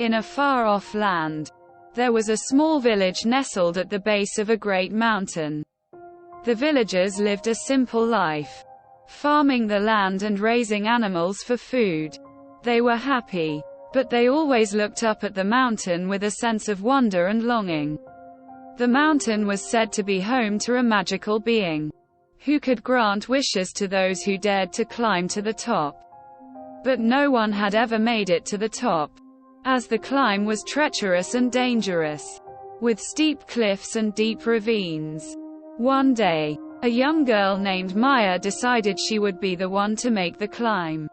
In a far-off land, there was a small village nestled at the base of a great mountain. The villagers lived a simple life, farming the land and raising animals for food. They were happy, but they always looked up at the mountain with a sense of wonder and longing. The mountain was said to be home to a magical being, who could grant wishes to those who dared to climb to the top. But no one had ever made it to the top, as the climb was treacherous and dangerous, with steep cliffs and deep ravines. One day, a young girl named Maya decided she would be the one to make the climb.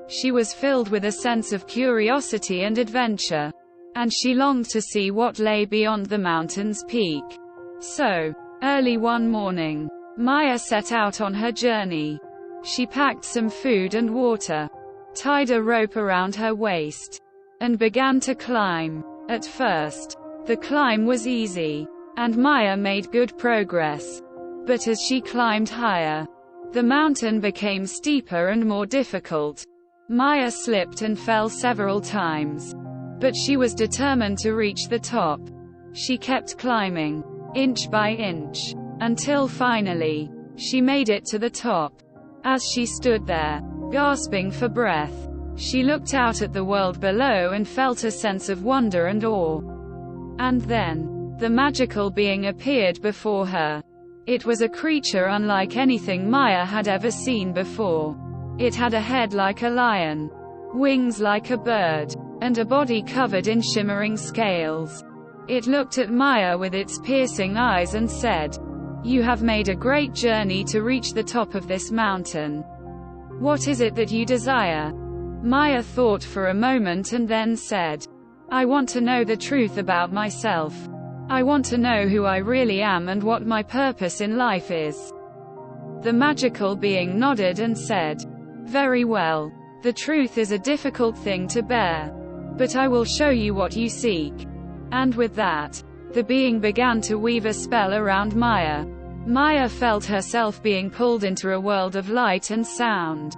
She was filled with a sense of curiosity and adventure, and she longed to see what lay beyond the mountain's peak. So, early one morning, Maya set out on her journey. She packed some food and water, tied a rope around her waist, and began to climb. At first, the climb was easy, and Maya made good progress. But as she climbed higher, the mountain became steeper and more difficult. Maya slipped and fell several times, but she was determined to reach the top. She kept climbing, inch by inch, until finally, she made it to the top. As she stood there, gasping for breath, she looked out at the world below and felt a sense of wonder and awe. And then, the magical being appeared before her. It was a creature unlike anything Maya had ever seen before. It had a head like a lion, wings like a bird, and a body covered in shimmering scales. It looked at Maya with its piercing eyes and said, "You have made a great journey to reach the top of this mountain. What is it that you desire?" Maya thought for a moment and then said, "I want to know the truth about myself. I want to know who I really am and what my purpose in life is." The magical being nodded and said, "Very well. The truth is a difficult thing to bear, but I will show you what you seek." And with that, the being began to weave a spell around Maya. Maya felt herself being pulled into a world of light and sound.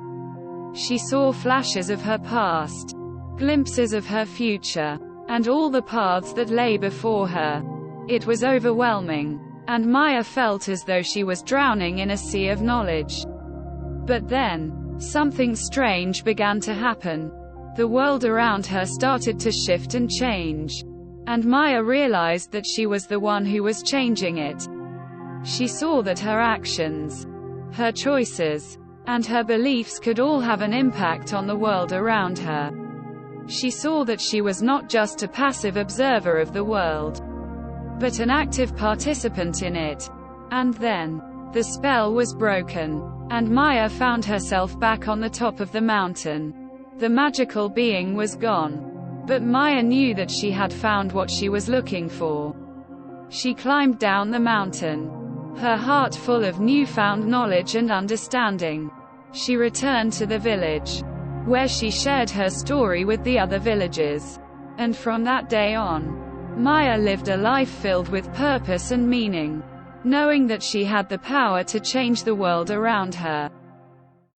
She saw flashes of her past, glimpses of her future, and all the paths that lay before her. It was overwhelming, and Maya felt as though she was drowning in a sea of knowledge. But then, something strange began to happen. The world around her started to shift and change, and Maya realized that she was the one who was changing it. She saw that her actions, her choices, and her beliefs could all have an impact on the world around her. She saw that she was not just a passive observer of the world, but an active participant in it. And then, the spell was broken, and Maya found herself back on the top of the mountain. The magical being was gone, but Maya knew that she had found what she was looking for. She climbed down the mountain, her heart full of newfound knowledge and understanding. She returned to the village, where she shared her story with the other villagers. And from that day on, Maya lived a life filled with purpose and meaning, knowing that she had the power to change the world around her.